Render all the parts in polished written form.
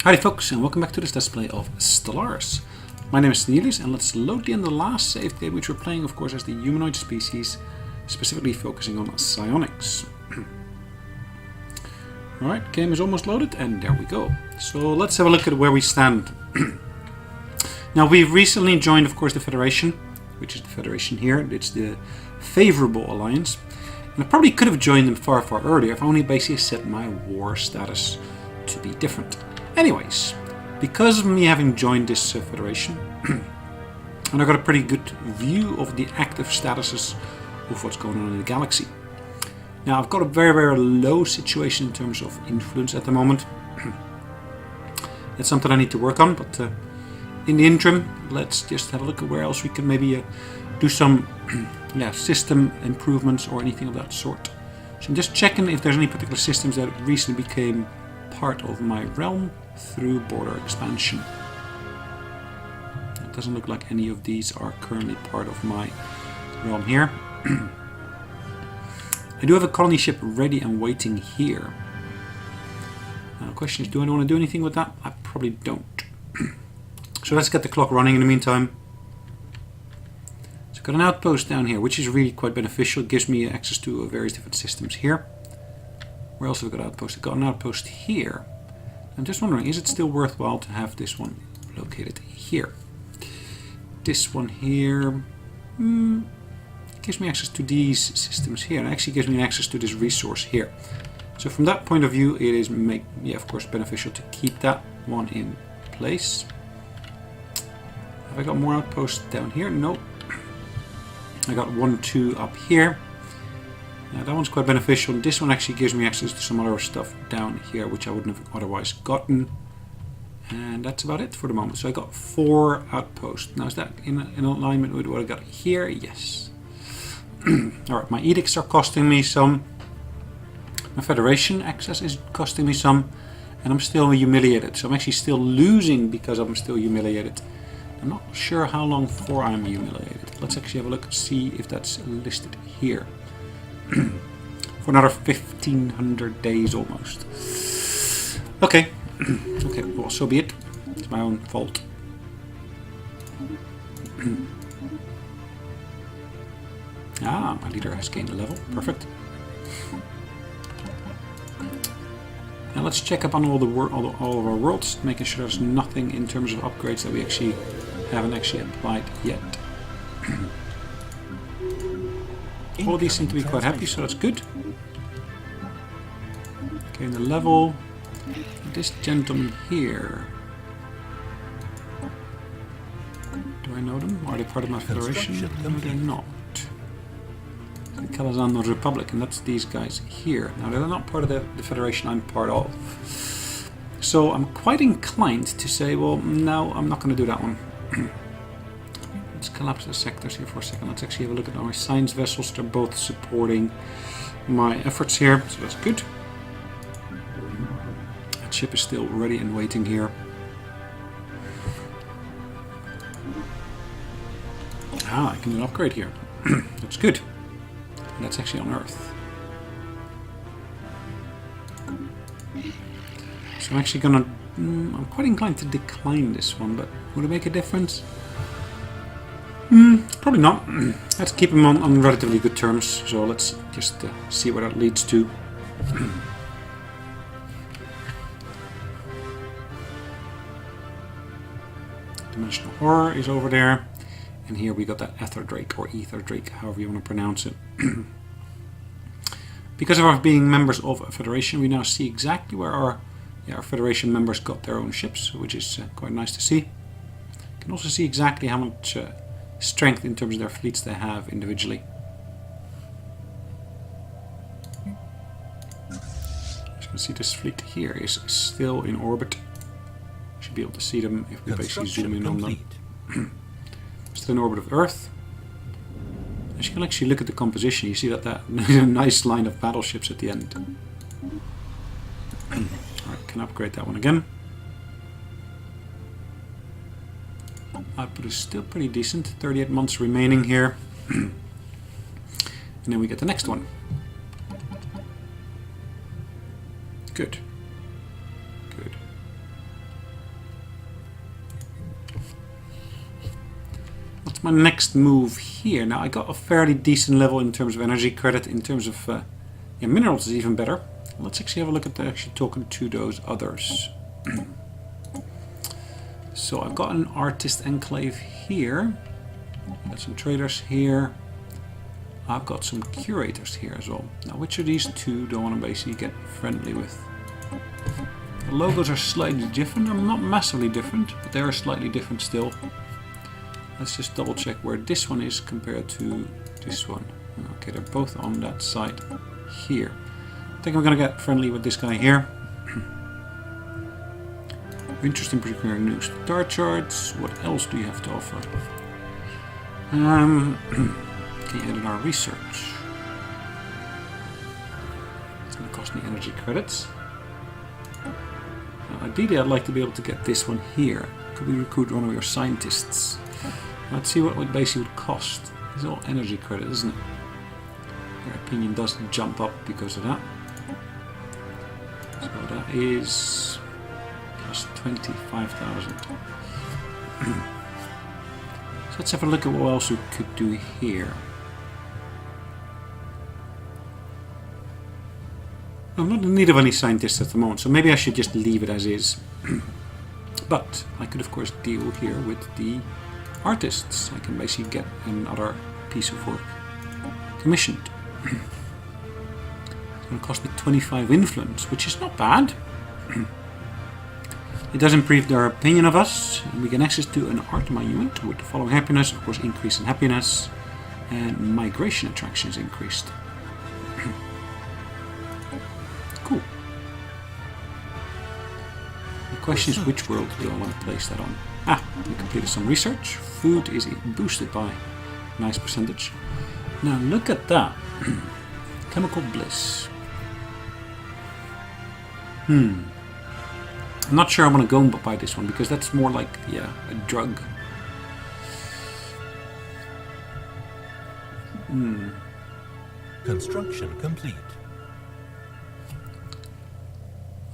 Howdy folks, and welcome back to this Let's Play of Stellaris. My name is Sonelias, and let's load the end of the last save game, which we're playing of course as the humanoid species, specifically focusing on psionics. Alright, game is almost loaded, and there we go. So let's have a look at where we stand. Now we've recently joined of course the Federation, which is the Federation here. It's the Favorable Alliance. And I probably could have joined them far earlier if I only basically set my war status to be different. Anyways, because of me having joined this Federation, and I got a pretty good view of the active statuses of what's going on in the galaxy. Now I've got a very low situation in terms of influence at the moment. That's something I need to work on, but in the interim, let's just have a look at where else we can maybe do some system improvements or anything of that sort. So I'm just checking if there's any particular systems that recently became part of my realm through border expansion. It doesn't look like any of these are currently part of my realm here. I do have a colony ship ready and waiting here. Now the question is, do I want to do anything with that? I probably don't. So let's get the clock running in the meantime. So I've got an outpost down here, which is really quite beneficial. It gives me access to various different systems here. Where else have we got outposts? I've got an outpost here. I'm just wondering, is it still worthwhile to have this one located here? This one here gives me access to these systems here, and actually gives me access to this resource here. So from that point of view, it is of course beneficial to keep that one in place. Have I got more outposts down here? Nope. I got 1, 2 up here. That one's quite beneficial. This one actually gives me access to some other stuff down here, which I wouldn't have otherwise gotten. And that's about it for the moment. So I got 4 outposts. Now is that in alignment with what I got here? Yes. Alright, my edicts are costing me some. My Federation access is costing me some. And I'm still humiliated. So I'm actually still losing because I'm still humiliated. I'm not sure how long for I'm humiliated. Let's actually have a look and see if that's listed here. For another 1500 days almost. Okay. Okay, well, so be it. It's my own fault. My leader has gained a level. Perfect. Now let's check up on all of our worlds, making sure there's nothing in terms of upgrades that we actually haven't actually applied yet. All these seem to be quite happy, so that's good. Okay, the level. This gentleman here. Do I know them? Are they part of my Federation? No, they're not. The Calazan Republic, and that's these guys here. Now, they're not part of the Federation I'm part of. So I'm quite inclined to say, well, no, I'm not going to do that one. Let's collapse the sectors here for a second. Let's actually have a look at our science vessels. They're both supporting my efforts here, so that's good. That ship is still ready and waiting here. I can do an upgrade here. That's good. And that's actually on Earth. So I'm actually gonna... I'm quite inclined to decline this one, but would it make a difference? Probably not. Let's keep him on relatively good terms, so let's just see where that leads to. Dimensional Horror is over there, and here we got that Ether Drake, or Ether Drake, however you want to pronounce it. Because of our being members of a Federation, we now see exactly where our Federation members got their own ships, which is quite nice to see. You can also see exactly how much strength in terms of their fleets they have individually. As you can see, this fleet here is still in orbit. Should be able to see them if we basically zoom in on them. Still in orbit of Earth. As you can actually look at the composition, you see that nice line of battleships at the end. Alright, can upgrade that one again. Output is still pretty decent. 38 months remaining here. And then we get the next one. Good. Good. my next move here? Now I got a fairly decent level in terms of energy credit. In terms of yeah, minerals is even better. Let's actually have a look at actually talking to those others. So I've got an artist enclave here. I've got some traders here. I've got some curators here as well. Now which of these two do I want to basically get friendly with? The logos are slightly different. They're not massively different, but they are slightly different still. Let's just double check where this one is compared to this one. Okay, they're both on that side here. I think I'm gonna get friendly with this guy here. Interesting preparing new star charts. What else do you have to offer? Can you edit our research? It's gonna cost me energy credits. Now, ideally I'd like to be able to get this one here. Could we recruit one of your scientists? Let's see what it basically would cost. It's all energy credit, isn't it? Their opinion does jump up because of that. So that is plus 25,000. So let's have a look at what else we could do here. I'm not in need of any scientists at the moment, so maybe I should just leave it as is. But I could of course deal here with the artists. I can basically get another piece of work commissioned. It's going to cost me 25 influence, which is not bad. It does improve their opinion of us, and we get access to an art monument with the following happiness, of course increase in happiness, and migration attraction is increased. Cool. The question is, which world do I want to place that on? Ah, we completed some research. Food is boosted by a nice percentage. Now look at that. Chemical bliss. I'm not sure I want to go and buy this one because that's more like, yeah, a drug. Construction complete.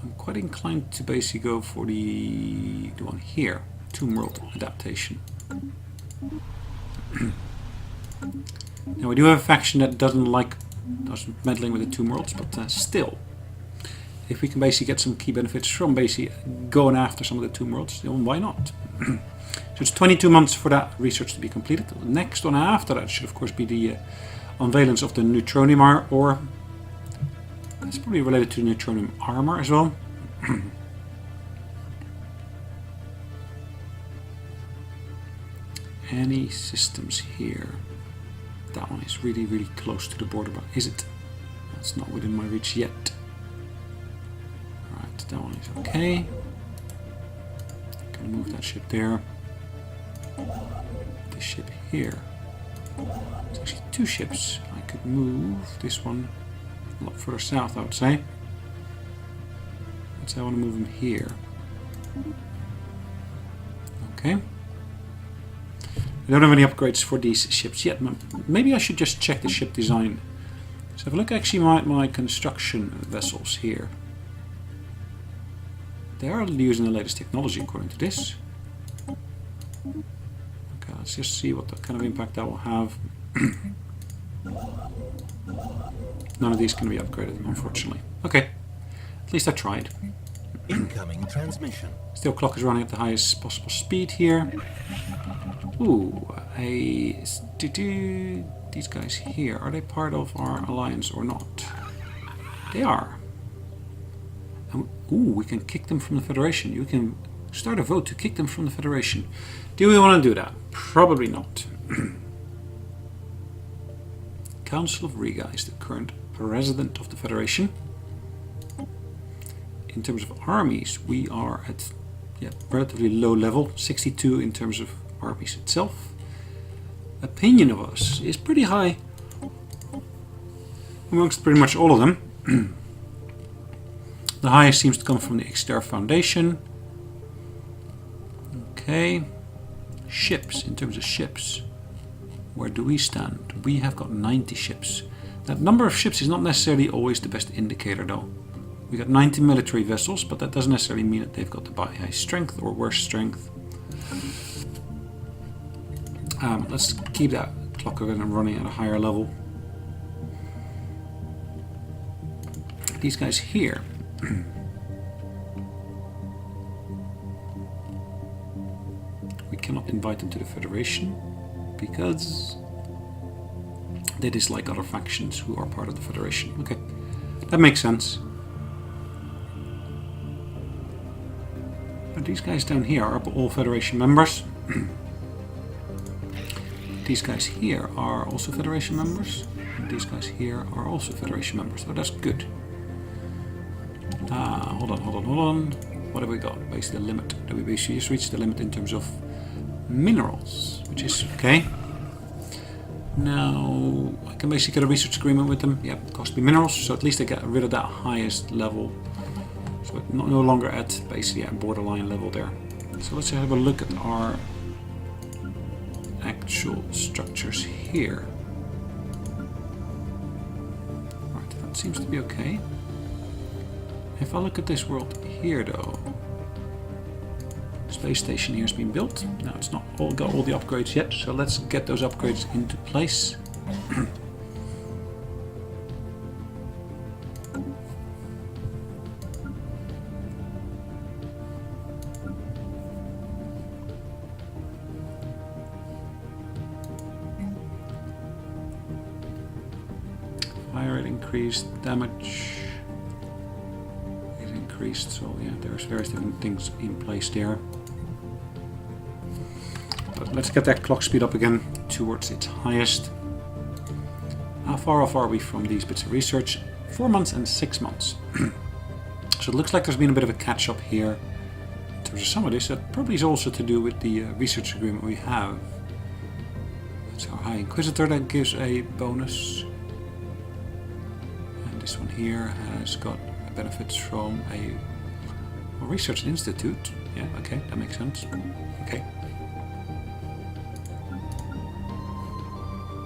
I'm quite inclined to basically go for the one here, Tomb World adaptation. Now we do have a faction that doesn't meddling with the Tomb Worlds, but still, if we can basically get some key benefits from basically going after some of the Tomb Worlds, then why not? So it's 22 months for that research to be completed. The next one after that should of course be the unveilance of the neutronium ore. It's probably related to the neutronium armor as well. Any systems here? That one is really, really close to the border, but is it? That's not within my reach yet. Alright, that one is okay. Gonna move that ship there. This ship here. It's actually two ships. I could move this one a lot further south, I would say. Let's say I want to move him here. Okay. I don't have any upgrades for these ships yet. Maybe I should just check the ship design. So have a look actually at my construction vessels here. They are using the latest technology according to this. Okay, let's just see what kind of impact that will have. None of these can be upgraded, unfortunately. Okay, at least I tried. Incoming transmission. Still, clock is running at the highest possible speed here. Ooh, these guys here, are they part of our alliance or not? They are. Ooh, we can kick them from the Federation. You can start a vote to kick them from the Federation. Do we want to do that? Probably not. Council of Riga is the current president of the Federation. In terms of armies, we are at relatively low level, 62 in terms of armies itself. Opinion of us is pretty high amongst pretty much all of them. The highest seems to come from the Exter Foundation. Okay. Ships, in terms of ships, where do we stand? We have got 90 ships. That number of ships is not necessarily always the best indicator though. We got 90 military vessels, but that doesn't necessarily mean that they've got the high strength or worse strength. Let's keep that clock again running at a higher level. These guys here. We cannot invite them to the Federation because they dislike other factions who are part of the Federation. Okay, that makes sense. But these guys down here are all Federation members. These guys here are also Federation members. And these guys here are also Federation members. So that's good. Hold on. What have we got? Basically the limit. We basically just reached the limit in terms of minerals, which is okay. Now I can basically get a research agreement with them. Yeah, it costs me minerals, so at least I get rid of that highest level. So it's no longer at basically at borderline level there. So let's have a look at our actual structures here. Right, that seems to be okay. If I look at this world here though, the space station here has been built. Now it's not all got all the upgrades yet, so let's get those upgrades into place. Fire rate increased, damage is increased, so yeah, there's various different things in place there. But let's get that clock speed up again towards its highest. How far off are we from these bits of research? 4 months and 6 months. So it looks like there's been a bit of a catch up here in terms of some of this. That probably is also to do with the research agreement we have. It's our High Inquisitor that gives a bonus. This one here has got benefits from a research institute. Yeah, okay, that makes sense. Okay.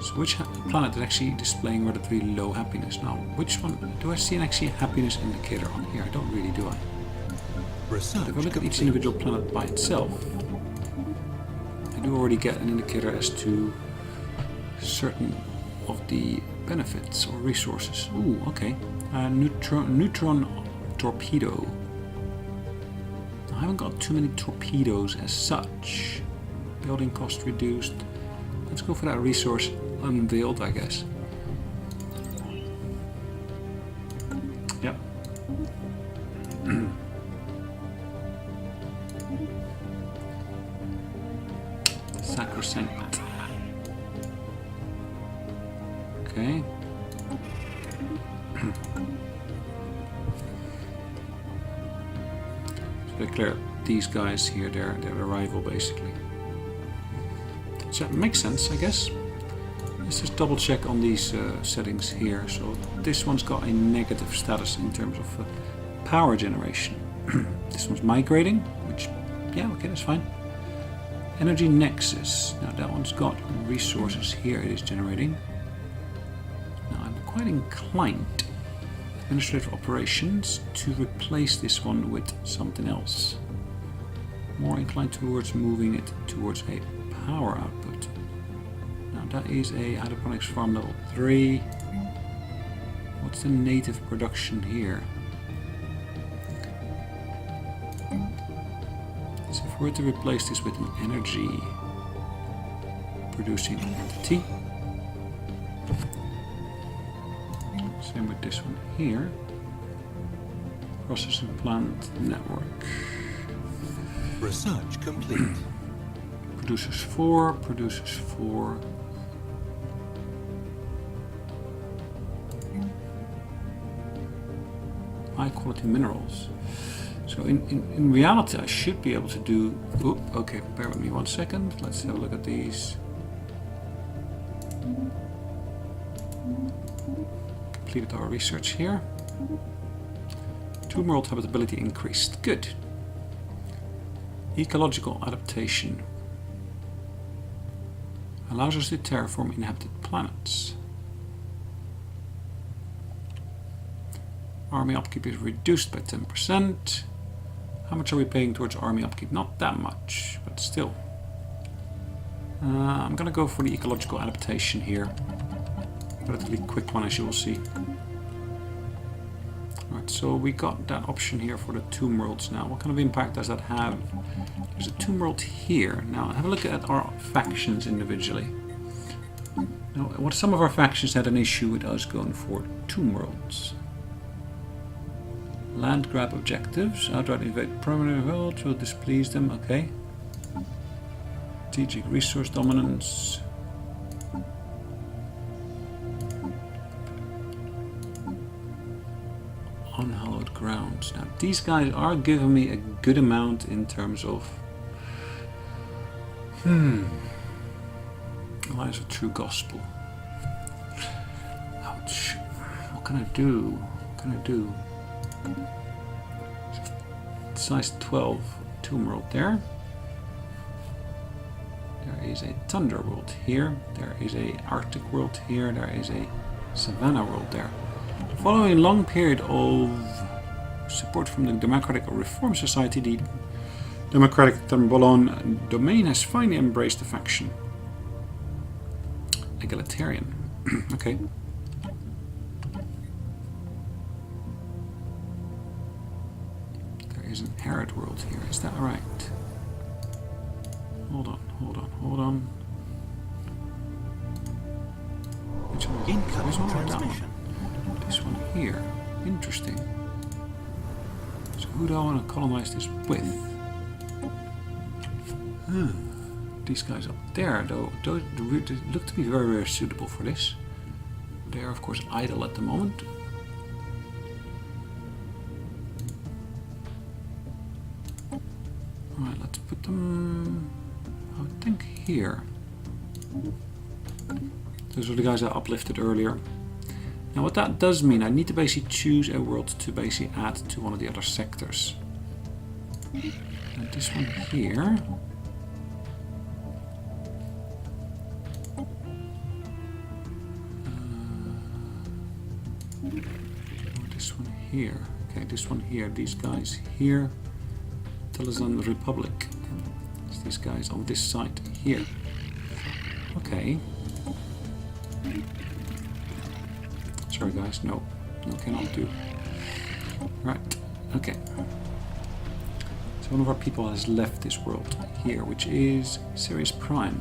So which planet is actually displaying relatively low happiness now? Which one? Do I see an actually happiness indicator on here? I don't really, do I? But if I look at each individual planet by itself, I do already get an indicator as to certain of the benefits or resources. Ooh, okay. Neutron torpedo. I haven't got too many torpedoes as such. Building cost reduced. Let's go for that resource unveiled, I guess. Yep. Sacrosanct. Okay. So declare these guys here, they're a rival basically. So that makes sense, I guess. Let's just double check on these settings here. So this one's got a negative status in terms of power generation. This one's migrating, which, yeah, okay, that's fine. Energy nexus. Now that one's got resources here it is generating. Now I'm quite inclined, administrative operations, to replace this one with something else. More inclined towards moving it towards a power output. Now that is a hydroponics farm level 3. What's the native production here? So if we were to replace this with an energy producing entity, same with this one here, processing plant network. Research complete. Producers 4, producers 4. High quality minerals. So in reality I should be able to do... Oop, okay, bear with me 1 second. Let's have a look at these. Completed our research here. Tomb world habitability increased. Good. Ecological adaptation. Allows us to terraform inhabited planets. Army upkeep is reduced by 10%. How much are we paying towards army upkeep? Not that much, but still. I'm gonna go for the ecological adaptation here. Relatively quick one, as you will see. Alright, so we got that option here for the tomb worlds now. What kind of impact does that have? There's a tomb world here. Now have a look at our factions individually. Now, what some of our factions had an issue with us going for tomb worlds. Land grab objectives, outright invade permanent worlds will displease them, okay. Strategic resource dominance. Unhallowed grounds. Now these guys are giving me a good amount in terms of Alliance of True Gospel. Ouch. What can I do? What can I do? Size 12 tomb world there. There is a Tundra world here. There is a Arctic world here. There is a Savannah world there. Following a long period of support from the Democratic Reform Society, the Democratic Bolon domain has finally embraced the faction. Egalitarian. Okay. There is an arid world here. Is that right? Hold on, hold on, hold on. Which one is Incoming this one or that transmission. one? This one here. Interesting. So who do I want to colonize this with? These guys up there, though, those look to be very, very suitable for this. They are, of course, idle at the moment. Alright, let's put them, I would think, here. Those are the guys I uplifted earlier. Now what that does mean, I need to basically choose a world to basically add to one of the other sectors. And this one here. This one here. Okay, this one here. These guys here. Telezon Republic. It's these guys on this side here. Okay. Sorry guys, no. No, cannot do. Right, okay. So one of our people has left this world here, which is Sirius Prime.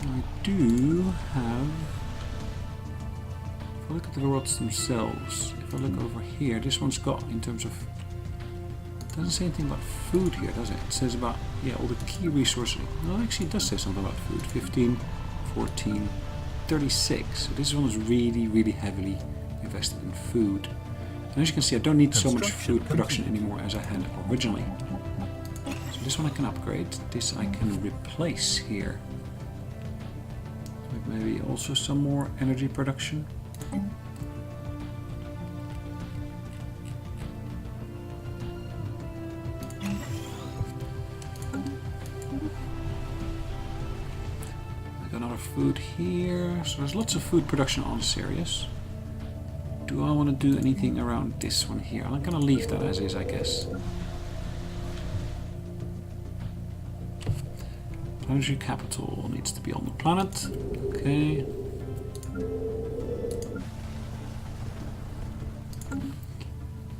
I do have... If I look at the worlds themselves, if I look over here, this one's got, in terms of... It doesn't say anything about food here, does it? It says about, yeah, all the key resources. No, actually it does say something about food. 15, 14, 36. So this one is really, really heavily invested in food. And as you can see, I don't need so much food production anymore as I had originally. So this one I can upgrade. This I can replace here. With maybe also some more energy production. Food here, so there's lots of food production on Sirius. Do I want to do anything around this one here? I'm gonna leave that as is, I guess. Planetary capital needs to be on the planet. Okay.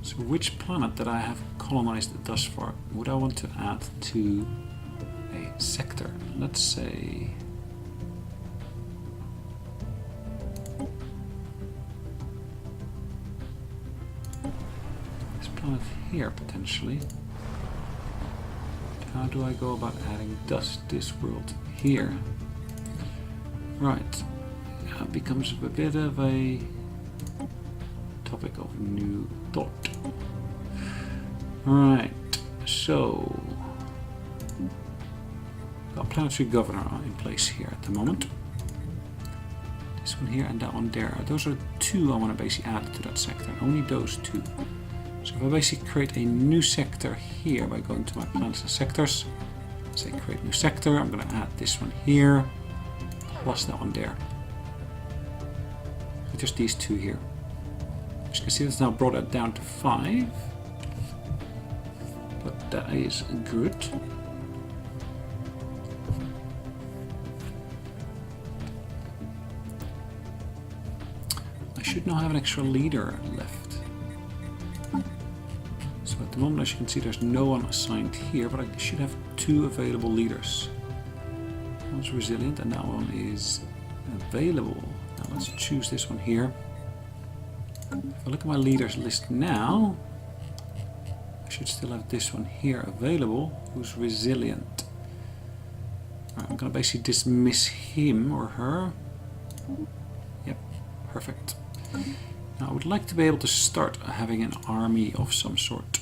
So which planet that I have colonized thus far would I want to add to a sector? Let's say... here potentially. How do I go about adding this world here? Right, becomes a bit of a topic of new thought. Right, so got planetary governor in place here at the moment. This one here and that one there. Those are two I want to basically add to that sector. Only those two. So if I basically create a new sector here by going to my planets and sectors, say create new sector, I'm going to add this one here, plus that one there. So just these two here. As you can see, it's now brought it down to 5. that is good. I should now have an extra leader left. So at the moment, as you can see, there's no one assigned here, but I should have 2 available leaders. One's resilient and that one is available. Now let's choose this one here. If I look at my leaders list now, I should still have this one here available, who's resilient. Right, I'm going to basically dismiss him or her. Yep, perfect. Now I would like to be able to start having an army of some sort.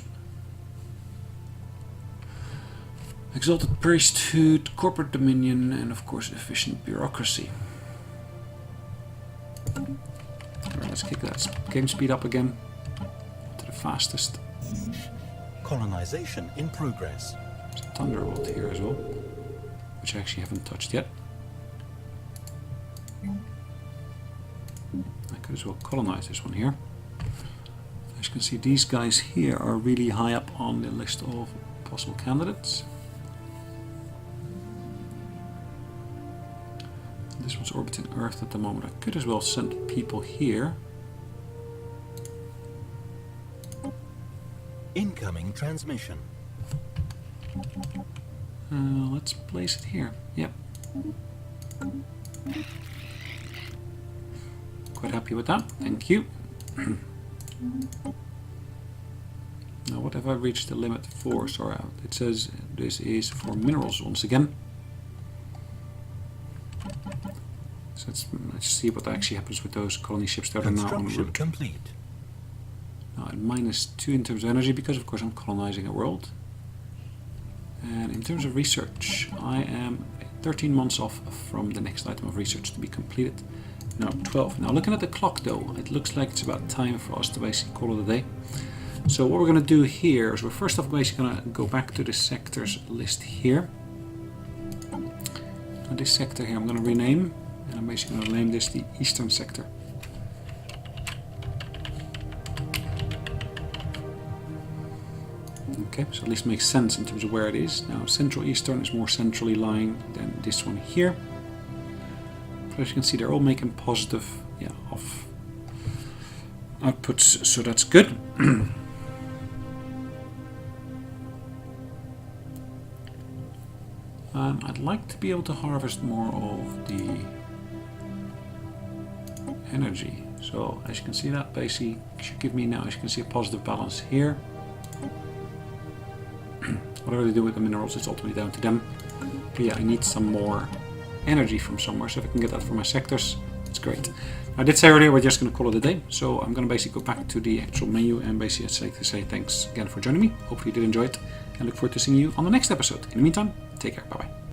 Exalted priesthood, corporate dominion, and of course efficient bureaucracy. Right, let's kick that game speed up again to the fastest. Colonization in progress. There's a thunderbolt here as well, which I actually haven't touched yet. I could as well colonize this one here. As you can see, these guys here are really high up on the list of possible candidates. This one's orbiting Earth at the moment. I could as well send people here. Incoming transmission. Let's place it here. Yep. Quite happy with that. Thank you. Now, what have I reached the limit for? Sorry, it says this is for minerals once again. So let's see what actually happens with those colony ships that are now en route. Complete. Now at -2 in terms of energy, because of course I'm colonizing a world. And in terms of research, I am 13 months off from the next item of research to be completed. Now 12. Now looking at the clock though, it looks like it's about time for us to basically call it a day. So what we're going to do here is we're first off basically going to go back to the sectors list here. Now this sector here I'm going to rename, and I'm basically going to name this the Eastern Sector. Okay, so at least makes sense in terms of where it is. Now Central Eastern is more centrally lying than this one here. But as you can see, they're all making positive off outputs, so that's good. I'd like to be able to harvest more of the energy. So as you can see, that basically should give me now, as you can see, a positive balance here. Whatever they do with the minerals, it's ultimately down to them. But yeah, I need some more energy from somewhere, so if I can get that from my sectors, it's great. I did say earlier we're just going to call it a day, so I'm going to basically go back to the actual menu and basically say thanks again for joining me. Hopefully you did enjoy it, and look forward to seeing you on the next episode. In the meantime, take care. Bye bye.